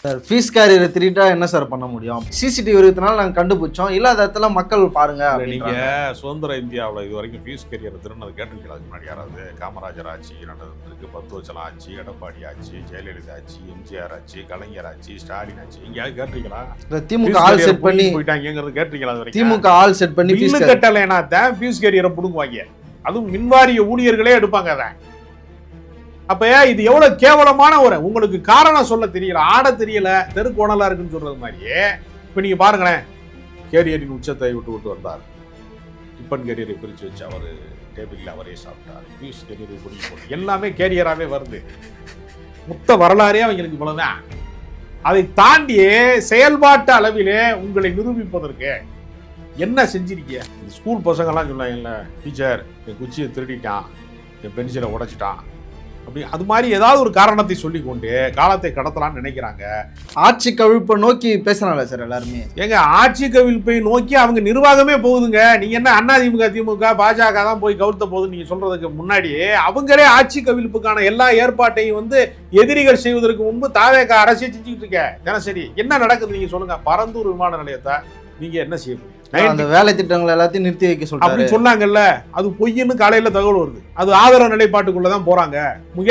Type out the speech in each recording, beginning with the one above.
Sir fees கேரியரை திருட்டா என்ன sir பண்ண முடியும்? சிசிடிவி இருக்கிறதுனால நாங்கள் கண்டுபிடிச்சோம், இல்லாத இடத்துல மக்கள் பாருங்க. நீங்க சுதந்திர இந்தியாவில் இது வரைக்கும் ஃபீஸ் கேரியர் திருநது கேட்டிருக்கீங்களா? முன்னாடி யாராவது? காமராஜர் ஆட்சி நடந்திருக்கு, 10 வருஷம் ஆட்சி, எடப்பாடி ஆட்சி, ஜெயலலிதா ஆட்சி, எம்ஜிஆர் ஆட்சி, கலைஞர் ஆட்சி, ஸ்டாலின் ஆட்சி, எங்கேயாவது கேட்டிருக்கீங்களா? திமுக ஆள் செட் பண்ணி போயிட்டாங்கிறது கேட்டிருக்கீங்களா? அது வரைக்கும் திமுக ஆள் செட் பண்ணி ஃபீஸ் கட்டலைன்னா தான் ஃபீஸ் கேரியரை பிடுங்குவாங்க. அதுவும் மின்வாரிய ஊழியர்களே எடுப்பாங்க. அதான் அப்ப இது எவ்வளவு கேவலமான ஒரு, உங்களுக்கு காரணம் சொல்ல தெரியல, ஆட தெரியல, தெருக்கோணலா இருக்குன்னு சொல்றது மாதிரியே. இப்ப நீங்க பாருங்களேன், கேரியரின் உச்சத்தை விட்டு வந்தார். டிப்பன் கேரியரை பிரிச்சு வச்சு அவரு டேபிள்ல அவரே சாப்பிட்டார். பியூஸ் கேரியரை பிடிக்க போட்டு எல்லாமே கேரியராகவே வருது. மொத்த வரலாறே அவங்களுக்கு இவ்வளவுதான். அதை தாண்டி செயல்பாட்டு அளவிலே உங்களை நிரூபிப்பதற்கு என்ன செஞ்சிருக்கீங்க? ஸ்கூல் பசங்கள்லாம் சொன்னாங்கல்ல, டீச்சர் என் குச்சியை திருடிட்டான், என் பென்சிலை உடைச்சிட்டான், அப்படி அது மாதிரி ஏதாவது ஒரு காரணத்தை சொல்லி கொண்டு காலத்தை கடத்தலாம்னு நினைக்கிறாங்க. ஆட்சி கவிழ்ப்பை நோக்கி பேசுறாங்க சார் எல்லாருமே. ஏங்க, ஆட்சி கவிழ்ப்பை நோக்கி அவங்க நிர்வாகமே போகுதுங்க. நீங்க என்ன அதிமுக, திமுக, பாஜக தான் போய் கவிழ்த்த போகுதுன்னு நீங்க சொல்றதுக்கு முன்னாடியே அவங்களே ஆட்சி கவிழ்ப்புக்கான எல்லா ஏற்பாட்டையும் எதிரிகள் செய்வதற்கு முன்பு தாவேக அரசியல் செஞ்சுக்கிட்டு இருக்க. தினசரி என்ன நடக்குது நீங்க சொல்லுங்க. பரந்தூர் விமான நிலையத்தை நீங்க என்ன செய்ய? அந்த வேலை திட்டங்கள் எல்லாத்தையும் நிறுத்தி வைக்க சொல்றாங்க சொன்னாங்கல்ல, அது பொய்ன்னு காலையில தகவல் வருது. அது ஆதரவு நிலைப்பாட்டுக்குள்ளதான் போறாங்க.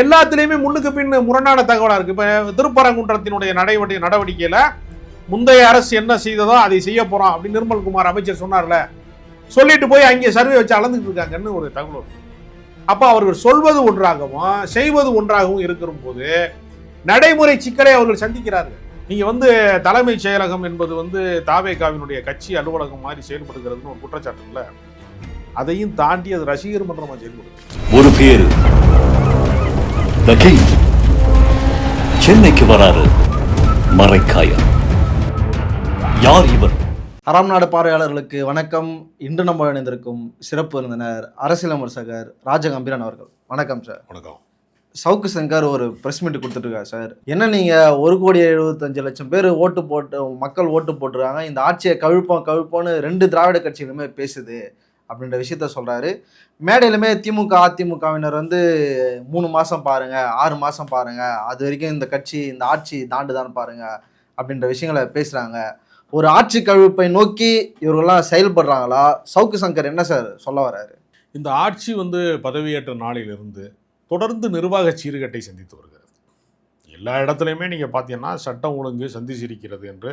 எல்லாத்துலயுமே முன்னுக்கு பின் முரணான தகவலா இருக்கு. இப்ப திருப்பரங்குன்றத்தினுடைய நடவடிக்கையில முந்தைய அரசு என்ன செய்ததோ அதை செய்ய போறோம் அப்படின்னு நிர்மல்குமார் அமைச்சர் சொன்னார்ல, சொல்லிட்டு போய் அங்கே சர்வே வச்சு அளந்துட்டு இருக்காங்கன்னு ஒரு தகவல் வருது. அப்ப அவர்கள் சொல்வது ஒன்றாகவும் செய்வது ஒன்றாகவும் இருக்கிற போது நடைமுறை சிக்கலை அவர்கள் சந்திக்கிறார்கள். நீங்க தலைமைச் செயலகம் என்பது தாவேகாவினுடைய கட்சி அலுவலகம் மாதிரி செயல்படுகிறதுன்னு ஒரு குற்றச்சாட்டு இல்ல, அதையும் தாண்டி அது ரசிகர் மன்றமா செயல்படுது. ஒரு பேரு சென்னைக்கு வராரு, மறைக்காயா. யார் இவர்? அறம் நாடு பார்வையாளர்களுக்கு வணக்கம். இன்று நம்ம இணைந்திருக்கும் சிறப்பு விருந்தினர் அரசியல் விமர்சகர் ராஜகம்பீரன் அவர்கள். வணக்கம் சார். வணக்கம். சவுக்கு சங்கர் ஒரு ப்ரெஸ் மீட் கொடுத்துட்ருக்காரு சார். என்ன நீங்கள் 1,75,00,000 பேர் மக்கள் ஓட்டு போட்டுருக்காங்க, இந்த ஆட்சியை கவிழ்ப்போன்னு 2 திராவிட கட்சிகளுமே பேசுது அப்படின்ற விஷயத்த சொல்கிறாரு. மேடையிலுமே திமுக அதிமுகவினர் 3 மாதம் பாருங்கள், 6 மாதம் பாருங்கள், அது வரைக்கும் இந்த கட்சி இந்த ஆட்சி தாண்டுதான் பாருங்கள் அப்படின்ற விஷயங்களை பேசுகிறாங்க. ஒரு ஆட்சி கவிழ்ப்பை நோக்கி இவர்கள்லாம் செயல்படுறாங்களா? சவுக்கு சங்கர் என்ன சார் சொல்ல வர்றாரு? இந்த ஆட்சி பதவியேற்ற நாளிலிருந்து தொடர்ந்து நிர்வாக சீர்கேட்டை சந்தித்து வருகிறது. எல்லா இடத்துலையுமே நீங்கள் பார்த்தீங்கன்னா சட்டம் ஒழுங்கு சந்தி சிரிக்கிறது என்று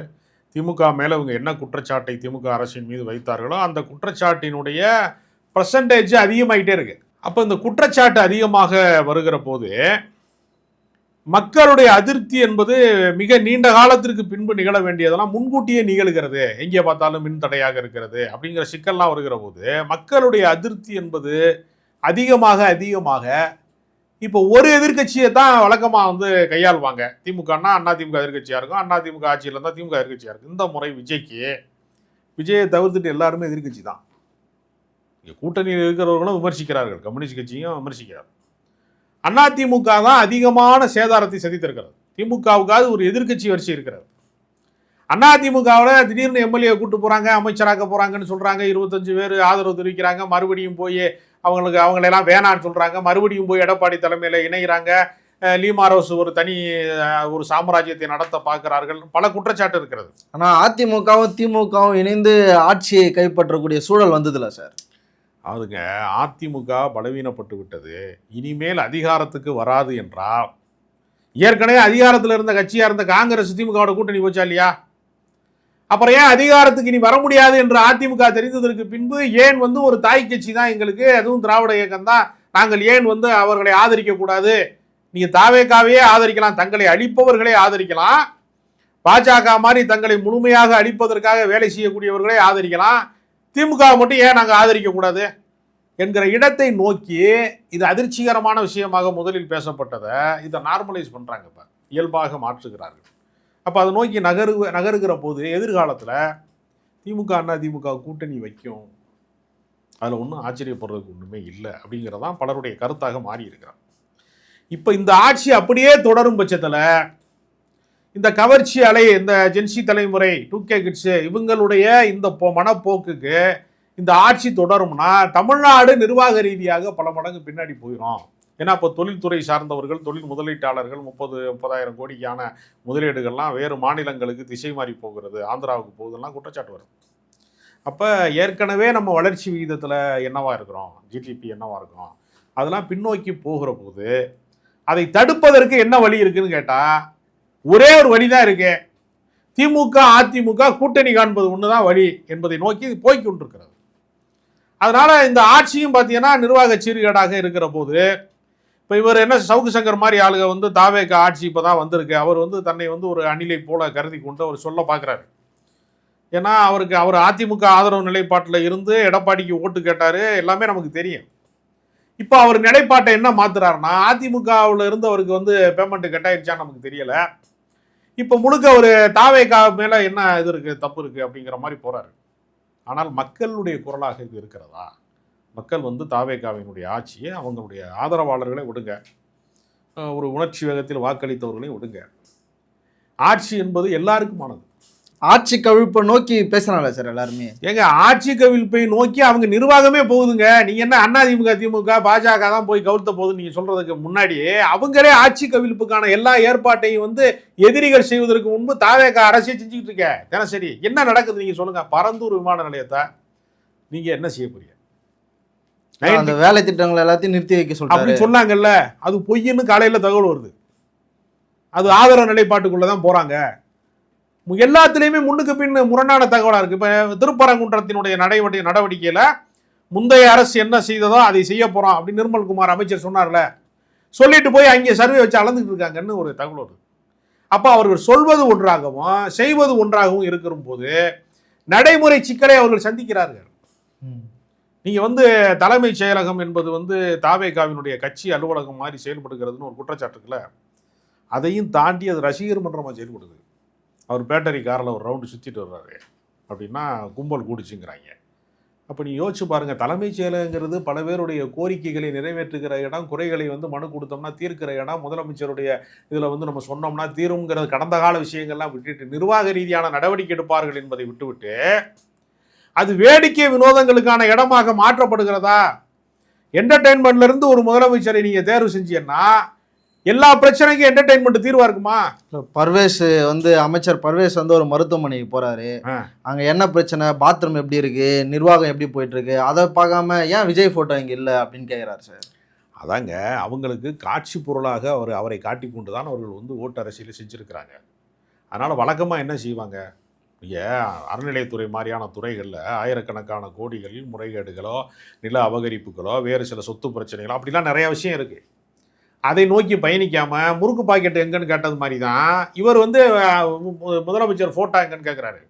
திமுக மேலே இவங்க என்ன குற்றச்சாட்டை திமுக அரசின் மீது வைத்தார்களோ அந்த குற்றச்சாட்டினுடைய பர்சன்டேஜ் அதிகமாகிட்டே இருக்கு. அப்போ இந்த குற்றச்சாட்டு அதிகமாக வருகிற போது மக்களுடைய அதிருப்தி என்பது மிக நீண்ட காலத்திற்கு பின்பு நிகழ வேண்டியதெல்லாம் முன்கூட்டியே நிகழ்கிறது. எங்கே பார்த்தாலும் மின் தடையாக இருக்கிறது அப்படிங்கிற சிக்கல்லாம் வருகிற போது மக்களுடைய அதிருப்தி என்பது அதிகமாக இப்போ ஒரு எதிர்கட்சியை தான் வழக்கமாக கையாளுவாங்க. திமுகனா அதிமுக எதிர்கட்சியாக இருக்கும், அதிமுக ஆட்சியில் இருந்தால் திமுக எதிர்கட்சியாக இருக்கும். இந்த முறை விஜயை தவிர்த்துட்டு எல்லாருமே எதிர்கட்சி தான். இங்கே கூட்டணியில் இருக்கிறவர்களும் விமர்சிக்கிறார்கள், கம்யூனிஸ்ட் கட்சியும் விமர்சிக்கிறார்கள். அதிமுக தான் அதிகமான சேதாரத்தை சந்தித்திருக்கிறது. திமுகவுக்காவது ஒரு எதிர்கட்சி வரிசை இருக்கிறது. அதிமுகவில் திடீர்னு எம்எல்ஏ கூட்டு போகிறாங்க, அமைச்சராக்க போகிறாங்கன்னு சொல்கிறாங்க, 25 பேர் ஆதரவு தெரிவிக்கிறாங்க, மறுபடியும் போய் அவங்களெல்லாம் வேணான்னு சொல்கிறாங்க, மறுபடியும் போய் எடப்பாடி தலைமையில் இணைகிறாங்க, லீமாரோஸ் ஒரு சாம்ராஜ்யத்தை நடத்த பார்க்கிறார்கள், பல குற்றச்சாட்டு இருக்கிறது. ஆனால் அதிமுகவும் திமுகவும் இணைந்து ஆட்சியை கைப்பற்றக்கூடிய சூழல் வந்ததில்ல சார். அதுங்க, அதிமுக பலவீனப்பட்டு விட்டது. இனிமேல் அதிகாரத்துக்கு வராது என்றால், ஏற்கனவே அதிகாரத்தில் இருந்த கட்சியாக இருந்த காங்கிரஸ் திமுகவோட கூட்டணி போச்சா இல்லையா? அப்புறம் ஏன் அதிகாரத்துக்கு இனி வர முடியாது என்று அதிமுக தெரிந்ததற்கு பின்பு ஏன் ஒரு தாய் கட்சி தான் எங்களுக்கு, அதுவும் திராவிட இயக்கம் தான், நாங்கள் ஏன் அவர்களை ஆதரிக்க கூடாது? நீங்க தாவேகாவையே ஆதரிக்கலாம், தங்களை அழிப்பவர்களே ஆதரிக்கலாம், பாஜக மாதிரி தங்களை முழுமையாக அழிப்பதற்காக வேலை செய்யக்கூடியவர்களே ஆதரிக்கலாம், திமுக மட்டும் ஏன் நாங்கள் ஆதரிக்க கூடாது என்கிற இடத்தை நோக்கி இது அதிர்ச்சிகரமான விஷயமாக முதலில் பேசப்பட்டதை இதை நார்மலைஸ் பண்றாங்க, இப்ப இயல்பாக மாற்றுகிறார்கள். அப்போ அதை நோக்கி நகருகிற போது எதிர்காலத்தில் திமுக அதிமுக கூட்டணி வைக்கும், அதில் ஒன்றும் ஆச்சரியப்படுறதுக்கு ஒன்றுமே இல்லை அப்படிங்கிறதான் பலருடைய கருத்தாக மாறி இருக்கிறார். இப்போ இந்த ஆட்சி அப்படியே தொடரும் பட்சத்தில் இந்த கவர்ச்சி அலை, இந்த ஜென்சி தலைமுறை 2K கிட்ஸ் இவங்களுடைய இந்த மனப்போக்குக்கு இந்த ஆட்சி தொடரும்னா தமிழ்நாடு நிர்வாக ரீதியாக பல மடங்கு பின்னாடி போயிடும். ஏன்னா இப்போ தொழில்துறை சார்ந்தவர்கள், தொழில் முதலீட்டாளர்கள் 30,000 கோடிக்கான முதலீடுகள்லாம் வேறு மாநிலங்களுக்கு திசை மாறி போகிறது, ஆந்திராவுக்கு போகுதுலாம் குற்றச்சாட்டு வருது. அப்போ ஏற்கனவே நம்ம வளர்ச்சி விகிதத்தில் என்னவா இருக்கிறோம், ஜிடிபி என்னவா இருக்கிறோம், அதெல்லாம் பின்னோக்கி போகிற போது அதை தடுப்பதற்கு என்ன வழி இருக்குன்னு கேட்டால் ஒரே ஒரு வழி தான் இருக்கு. திமுக அதிமுக கூட்டணி காண்பது ஒன்று தான் வழி என்பதை நோக்கி போய் கொண்டிருக்கிறது. அதனால இந்த ஆட்சியும் பார்த்தீங்கன்னா நிர்வாக சீர்கேடாக இருக்கிற போது இப்போ இவர் என்ன சவுக்கு சங்கர் மாதிரி ஆளுங்க வந்து தாவேக ஆட்சி இப்போ தான் வந்திருக்கு, அவர் வந்து தன்னை வந்து ஒரு அணிலை போல கருதி கொண்டு அவர் சொல்ல பார்க்குறாரு. ஏன்னா அவர் அதிமுக ஆதரவு நிலைப்பாட்டில் இருந்து எடப்பாடிக்கு ஓட்டு கேட்டார், எல்லாமே நமக்கு தெரியும். இப்போ அவர் நிலைப்பாட்டை என்ன மாத்துறாருன்னா அதிமுகவில் இருந்து அவருக்கு வந்து பேமெண்ட் கட்டாயிருச்சான்னு நமக்கு தெரியலை. இப்போ முழுக்க ஒரு தாவேகா மேலே என்ன இது இருக்குது, தப்பு இருக்குது அப்படிங்கிற மாதிரி போகிறாரு. ஆனால் மக்களுடைய குரலாக இது இருக்கிறதா? மக்கள் வந்து தாவேகாவினுடைய ஆட்சியை அவங்களுடைய ஆதரவாளர்களை விடுங்க, ஒரு உணர்ச்சி வேகத்தில் வாக்களித்தவர்களையும் விடுங்க. ஆட்சி என்பது எல்லாருக்குமானது. ஆட்சி கவிழ்ப்பை நோக்கி பேசுறாங்களா சார் எல்லாருமே? ஏங்க ஆட்சி கவிழ்ப்பை நோக்கி அவங்க நிர்வாகமே போகுதுங்க. நீங்க என்ன அதிமுக திமுக பாஜக தான் போய் கவிழ்த்த போகுதுன்னு நீங்க சொல்றதுக்கு முன்னாடியே அவங்களே ஆட்சி கவிழ்ப்புக்கான எல்லா ஏற்பாட்டையும் வந்து எதிரிகள் செய்வதற்கு முன்பு தாவேக அரசியல் செஞ்சுக்கிட்டு இருக்க. தினசரி என்ன நடக்குது நீங்க சொல்லுங்க. பரந்தூர் விமான நிலையத்தை நீங்க என்ன செய்ய போறீங்க? அந்த வேலை திட்டங்கள் எல்லாத்தையும் நிறுத்தி வைக்க சொல்றாரு அப்படி சொன்னாங்கல்ல, அது பொய்ன்னு காலையில தகவல் வருது. அது ஆதரவு நிலைப்பாட்டுக்குள்ளதான் போறாங்க. எல்லாத்துலேயுமே முன்னுக்கு பின் முரணான தகவலாக இருக்குது. இப்போ திருப்பரங்குன்றத்தினுடைய நடவடிக்கையில் முந்தைய அரசு என்ன செய்ததோ அதை செய்ய போகிறோம் அப்படின்னு நிர்மல்குமார் அமைச்சர் சொன்னார்ல, சொல்லிட்டு போய் அங்கே சர்வே வச்சு அளந்துட்டு இருக்காங்கன்னு ஒரு தகவல் வருது. அப்போ அவர்கள் சொல்வது ஒன்றாகவும் செய்வது ஒன்றாகவும் இருக்கிற போது நடைமுறை சிக்கலை அவர்கள் சந்திக்கிறார்கள். நீங்கள் வந்து தலைமைச் செயலகம் என்பது வந்து தாவேகாவினுடைய கட்சி அலுவலகம் மாதிரி செயல்படுகிறதுன்னு ஒரு குற்றச்சாட்டு இருக்குல்ல, அதையும் தாண்டி அது ரசிகர் மன்றமாக செயல்படுது. அவர் பேட்டரி காரில் ஒரு ரவுண்டு சுற்றிட்டு வர்றாரு அப்படின்னா கும்பல் கூடிச்சுங்கிறாங்க. அப்போ நீ யோசிச்சு பாருங்கள், தலைமைச் செயலகங்கிறது பல பேருடைய கோரிக்கைகளை நிறைவேற்றுகிற இடம், குறைகளை வந்து மனு கொடுத்தோம்னா தீர்க்கிற இடம், முதலமைச்சருடைய இதில் வந்து நம்ம சொன்னோம்னா தீருங்கிறது கடந்த கால விஷயங்கள்லாம் விட்டுட்டு நிர்வாக ரீதியான நடவடிக்கை எடுப்பார்கள் என்பதை விட்டுவிட்டு அது வேடிக்கை வினோதங்களுக்கான இடமாக மாற்றப்படுகிறதா? என்டர்டெயின்மெண்ட்ல இருந்து ஒரு முதலமைச்சரை நீங்கள் தேர்வு செஞ்சீங்கன்னா எல்லா பிரச்சனைக்கும் என்டர்டெயின்மெண்ட் தீர்வா இருக்குமா? பர்வேஸ் வந்து அமைச்சர் பர்வேஸ் வந்து ஒரு மருத்துவமனைக்கு போறாரு, அங்க என்ன பிரச்சனை, பாத்ரூம் எப்படி இருக்கு, நிர்வாகம் எப்படி போயிட்டு இருக்கு, அதை பார்க்காம ஏன் விஜய் போட்டோ இங்க இல்லை அப்படின்னு கேட்கிறாரு சார். அதாங்க அவங்களுக்கு காட்சி பொருளாக அவரை காட்டி கொண்டு தான் அவர்கள் வந்து ஓட்டு அரசியல் செஞ்சுருக்கிறாங்க. அதனால் வழக்கமாக என்ன செய்வாங்க, அறநிலையத்துறை மாதிரியான துறைகளில் ஆயிரக்கணக்கான கோடிகள் முறைகேடுகளோ நில அபகரிப்புகளோ வேறு சில சொத்து பிரச்சனைகளோ அப்படிலாம் நிறைய விஷயம் இருக்குது. அதை நோக்கி பயணிக்காமல் முறுக்கு பாக்கெட் எங்கன்னு கேட்டது மாதிரி தான் இவர் வந்து முதலமைச்சர் ஃபோட்டோ எங்கன்னு கேட்குறாரு.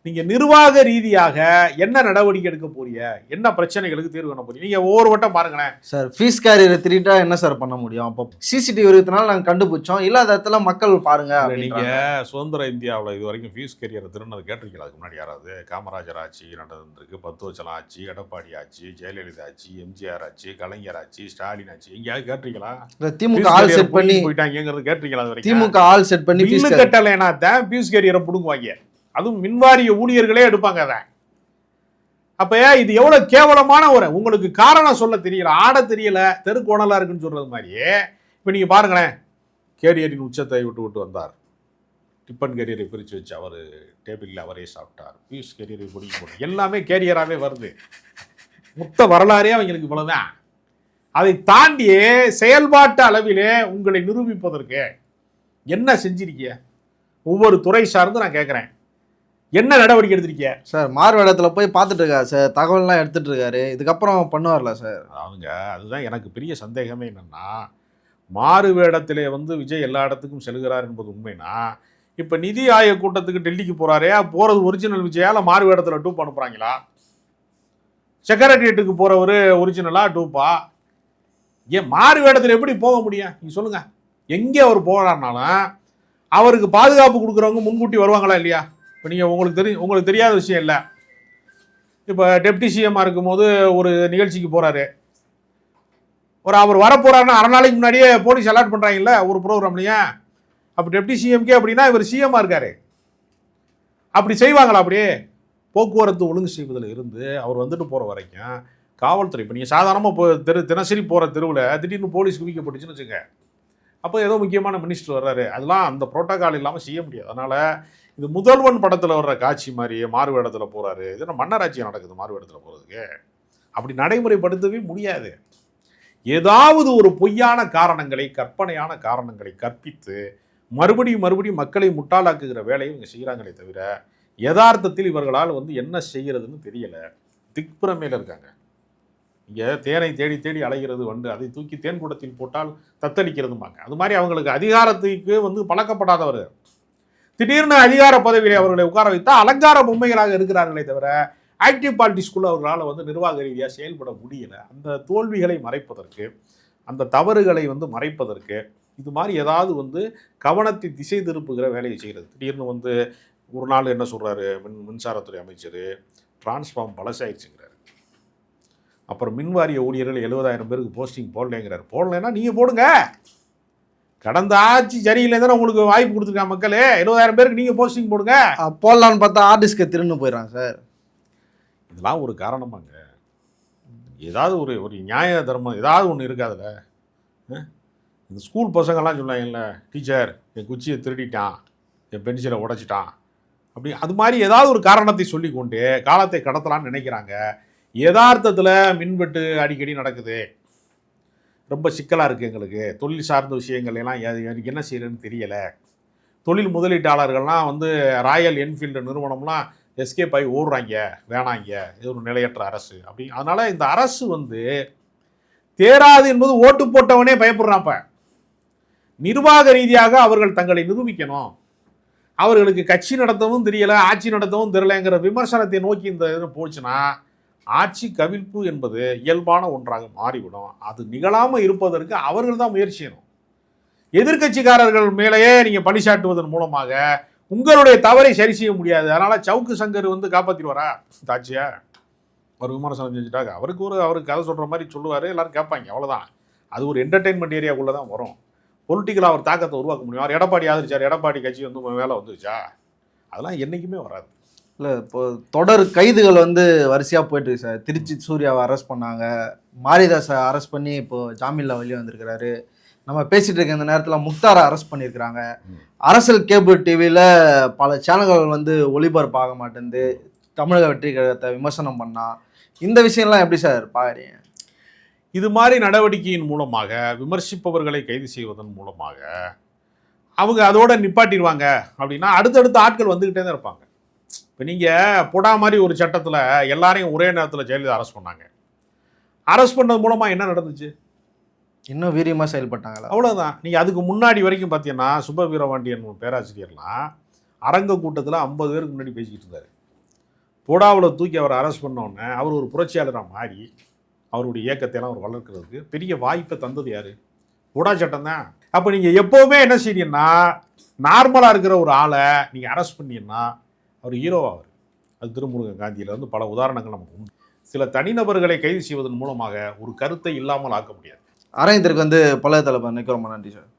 நீங்கள் நிர்வாக ரீதியாக என்ன நடவடிக்கை எடுக்க போறீங்க, என்ன பிரச்சனைகளுக்கு தீர்வு காண போறீங்க? நீங்கள் ஒவ்வொரு வட்டம் பாருங்களேன் சார். ஃபீஸ் கேரியரை திருட்டா என்ன சார் பண்ண முடியும்? அப்போ சிசிடிவி இருக்கிறதுனால நாங்கள் கண்டுபிடிச்சோம், இல்லாத இடத்துல மக்கள் பாருங்க. நீங்கள் சுதந்திர இந்தியாவில் இது வரைக்கும் ஃபீஸ் கேரியரை திருநது கேட்டிருக்கீங்களா? அதுக்கு முன்னாடி யாராவது? காமராஜர் ஆட்சி நடந்திருக்கு, 10 வருஷம் ஆட்சி, எடப்பாடி ஆட்சி, ஜெயலலிதா ஆட்சி, எம்ஜிஆர் ஆட்சி, கலைஞர் ஆட்சி, ஸ்டாலின் ஆட்சி, எங்கேயாவது கேட்டிருக்கீங்களா? திமுக ஆள் செட் பண்ணி போயிட்டாங்கிறது கேட்டிருக்கீங்களா? அது வரைக்கும் திமுக ஆள் செட் பண்ணி ஃபீஸ் கட்டலைன்னா தான் ஃபீஸ் கேரியரை பிடுங்குவாங்க. அதுவும் மின்வாரிய ஊழியர்களே எடுப்பாங்க அதை. அப்ப இது எவ்வளவு கேவலமான ஒரு, உங்களுக்கு காரணம் சொல்ல தெரியல, ஆட தெரியல, தெருக்கோணலா இருக்குன்னு சொல்றது மாதிரியே. இப்ப நீங்க பாருங்களேன், கேரியரின் உச்சத்தை விட்டு வந்தார், டிஃபன் கேரியரை பிரித்து வச்சு அவர் டேபிளில் அவரே சாப்பிட்டார், பீஸ் கேரியரை பிடிக்க போட்டு எல்லாமே கேரியராகவே வருது. மொத்த வரலாறே அவங்களுக்கு இவ்வளவுதான். அதை தாண்டி செயல்பாட்டு அளவிலே உங்களை நிரூபிப்பதற்கு என்ன செஞ்சிருக்கீங்க? ஒவ்வொரு துறை சார்ந்து நான் கேட்குறேன், என்ன நடவடிக்கை எடுத்திருக்கீங்க சார்? மார்வேடத்தில் போய் பார்த்துட்டு இருக்காரு சார், தகவல்லாம் எடுத்துட்டு இருக்காரு, இதுக்கப்புறம் பண்ணுவார்ல சார்? அதுதான் எனக்கு பெரிய சந்தேகமே. என்னன்னா மாறு வேடத்திலே வந்து விஜய் எல்லா இடத்துக்கும் செல்கிறார் என்பது உண்மைனா, இப்போ நிதி ஆயோக் கூட்டத்துக்கு டெல்லிக்கு போறாரே, போறது ஒரிஜினல் விஜயால மாறு வேடத்தில் டூப் அனுப்புறாங்களா? செக்ரட்டரியேட்டுக்கு போறவர் ஒரிஜினலா டூப்பா? ஏன் மாறு வேடத்தில் எப்படி போக முடியும் நீங்க சொல்லுங்க? எங்கே அவர் போகிறாருனாலும் அவருக்கு பாதுகாப்பு கொடுக்குறவங்க முன்கூட்டி வருவாங்களா இல்லையா? இப்போ நீங்கள் உங்களுக்கு தெரியாத விஷயம் இல்லை. இப்போ டெப்டி சிஎம்மாக இருக்கும்போது ஒரு நிகழ்ச்சிக்கு போகிறாரு, அவர் வரப்போறாருன்னா அரை நாளைக்கு முன்னாடியே போலீஸ் அலர்ட் பண்ணுறாங்கல்ல ஒரு ப்ரோக்ராம்லையே. அப்போ டெப்டி சிஎம்கே அப்படின்னா இவர் சிஎம்மாக இருக்காரு, அப்படி செய்வாங்களா? அப்படியே போக்குவரத்து ஒழுங்கு செய்வதில் இருந்து அவர் வந்துட்டு போகிற வரைக்கும் காவல்துறை இப்போ நீங்கள் சாதாரணமாக தினசரி போகிற தெருவில் திடீர்னு போலீஸ் குவிக்கப்பட்டுச்சுன்னு வச்சுங்க, அப்போ ஏதோ முக்கியமான மினிஸ்டர் வர்றாரு, அதெல்லாம் அந்த புரோட்டோகால் இல்லாமல் செய்ய முடியாது. அதனால் இது முதல்வன் படத்தில் வர்ற காட்சி மாதிரியே மாறு வேடத்தில் போகிறாரு, இது மன்னராட்சியம் நடக்குது மாறு வேடத்தில் போகிறதுக்கு, அப்படி நடைமுறைப்படுத்தவே முடியாது. ஏதாவது ஒரு பொய்யான காரணங்களை, கற்பனையான காரணங்களை கற்பித்து மறுபடியும் மக்களை முட்டாளாக்குகிற வேலையை இவங்க செய்கிறாங்களே தவிர யதார்த்தத்தில் இவர்களால் என்ன செய்கிறதுன்னு தெரியலை. திக்புறமேல இருக்காங்க. இங்கே தேனை தேடி தேடி அலைகிறது வண்டு, அதை தூக்கி தேன் கூடத்தில் போட்டால் தத்தளிக்கிறதுமாங்க. அது மாதிரி அவங்களுக்கு அதிகாரத்துக்கு பழக்கப்படாதவர் திடீர்னு அதிகார பதவியை அவர்களை உட்கார வைத்தா அலங்கார பொம்மைகளாக இருக்கிறார்களே தவிர ஆக்டிவ் பார்ட்டிஸ்குள்ள அவர்களால் நிர்வாக ரீதியாக செயல்பட முடியல. அந்த தோல்விகளை மறைப்பதற்கு, அந்த தவறுகளை மறைப்பதற்கு இது மாதிரி ஏதாவது கவனத்தை திசை திருப்புகிற வேலையை செய்கிறது. திடீர்னு ஒரு நாள் என்ன சொல்கிறாரு, மின்சாரத்துறை அமைச்சர் டிரான்ஸ்ஃபார்ம் பழசாயிடுச்சுங்கிறாரு. அப்புறம் மின்வாரிய ஊழியர்கள் 70,000 பேருக்கு போஸ்டிங் போடலைங்கிறார். போடலைன்னா நீங்கள் போடுங்க, கடந்த ஆட்சி சரியில்லை தானே உங்களுக்கு வாய்ப்பு கொடுத்துருக்காங்க மக்களே, 70,000 பேருக்கு நீங்கள் போஸ்டிங் போடுங்க. போடலான்னு பார்த்தா ஆர்டிஸ்ட்க்கு திருன்னு போயிடறாங்க சார். இதெல்லாம் ஒரு காரணமாங்க. ஏதாவது ஒரு நியாய தர்மம் ஏதாவது ஒன்று இருக்காதுல்ல. இந்த ஸ்கூல் பசங்கள்லாம் சொன்னாங்கல்ல, டீச்சர் என் குச்சியை திருடிட்டான், என் பென்சிலை உடைச்சிட்டான், அப்படி அது மாதிரி ஏதாவது ஒரு காரணத்தை சொல்லி கொண்டு காலத்தை கடத்தலான்னு நினைக்கிறாங்க. யதார்த்தத்தில் மின்வெட்டு அடிக்கடி நடக்குது, ரொம்ப சிக்கலாக இருக்குது எங்களுக்கு, தொழில் சார்ந்த விஷயங்கள் எல்லாம் எனக்கு என்ன செய்யறதுன்னு தெரியலை. தொழில் முதலீட்டாளர்கள்லாம் ராயல் என்ஃபீல்டு நிறுவனம்லாம் எஸ்கேப் ஆகி ஓடுறாங்க, வேணாங்க, இது ஒரு நிலையற்ற அரசு அப்படி. அதனால் இந்த அரசு தேராது என்பது ஓட்டு போட்டவனே பயப்படுறாப்ப. நிர்வாக ரீதியாக அவர்கள் தங்களை நிரூபிக்கணும், அவர்களுக்கு கட்சி நடத்தவும் தெரியலை, ஆட்சி நடத்தவும் தெரியலைங்கிற விமர்சனத்தை நோக்கி இந்த இது போச்சுன்னா ஆட்சி கவிழ்ப்பு என்பது இயல்பான ஒன்றாக மாறிவிடும். அது நிகழாமல் இருப்பதற்கு அவர்கள் தான் முயற்சி செய்யணும். எதிர்கட்சிக்காரர்கள் மேலேயே நீங்கள் பழி சாட்டுவதன் மூலமாக உங்களுடைய தவறை சரி செய்ய முடியாது. அதனால் சவுக்கு சங்கர் காப்பாற்றிடுவாரா தாட்சியா? ஒரு விமர்சனம் செஞ்சுட்டாங்க, அவருக்கு கதை சொல்கிற மாதிரி சொல்லுவார், எல்லோரும் கேட்பாங்க, அவ்வளோதான். அது ஒரு என்டர்டெயின்மெண்ட் ஏரியாக்குள்ளே தான் வரும். பொலிட்டிக்கலாக அவர் தாக்கத்தை உருவாக்க முடியும். அவர் எடப்பாடி ஆதரிச்சார், எடப்பாடி கட்சி வேலை வந்துருச்சா? அதெல்லாம் என்றைக்குமே வராது. இல்லை, இப்போ தொடர் கைதுகள் வரிசையாக போயிட்டுருக்கு சார். திருச்சி சூர்யாவை அரெஸ்ட் பண்ணாங்க, மாரிதாஸை அரெஸ்ட் பண்ணி இப்போது ஜாமீனில் வெளியே வந்திருக்கிறாரு. நம்ம பேசிகிட்டு இருக்க இந்த நேரத்தில் முக்தாரை அரெஸ்ட் பண்ணியிருக்கிறாங்க. அரசியல் கேபிள் டிவியில் பல சேனல்கள் ஒளிபரப்பாக மாட்டேங்குது, தமிழக வெற்றி கழகத்தை விமர்சனம் பண்ணால். இந்த விஷயம்லாம் எப்படி சார் பார்க்குறீங்க? இது மாதிரி நடவடிக்கையின் மூலமாக விமர்சிப்பவர்களை கைது செய்வதன் மூலமாக அவங்க அதோட நிப்பாட்டிடுவாங்க அப்படின்னா அடுத்தடுத்த ஆட்கள் வந்துக்கிட்டே தான் இருப்பாங்க. இப்போ நீங்கள் பொடா மாதிரி ஒரு சட்டத்தில் எல்லாரையும் ஒரே நேரத்தில் ஜெயலலிதா அரெஸ்ட் பண்ணாங்க. அரெஸ்ட் பண்ணது மூலமாக என்ன நடந்துச்சு? இன்னும் வீரியமாக செயல்பட்டாங்களா? அவ்வளோதான். நீங்கள் அதுக்கு முன்னாடி வரைக்கும் பார்த்தீங்கன்னா சுப வீரபாண்டியன் பேராசிரியர்லாம் அரங்க கூட்டத்தில் 50 பேருக்கு முன்னாடி பேசிக்கிட்டு இருந்தார். பொடாவில் தூக்கி அவர் அரெஸ்ட் பண்ணோன்னே அவர் ஒரு புரட்சியாளராக மாறி அவருடைய இயக்கத்தையெல்லாம் அவர் வளர்க்குறதுக்கு பெரிய வாய்ப்பை தந்தது யார்? பொடா சட்டம் தான். அப்போ நீங்கள் எப்போவுமே என்ன செய்யணும்னா, நார்மலாக இருக்கிற ஒரு ஆளை நீங்கள் அரெஸ்ட் பண்ணீங்கன்னா அவர் ஹீரோவாக. அது திருமுருகன் காந்தியிலேருந்து பல உதாரணங்கள் நமக்கு உண்டு. சில தனிநபர்களை கைது செய்வதன் மூலமாக ஒரு கருத்தை இல்லாமல் ஆக்க முடியாது. அரங்கத்திற்கு பழைய தலைவர் நிற்க ரொம்ப நன்றி சார்.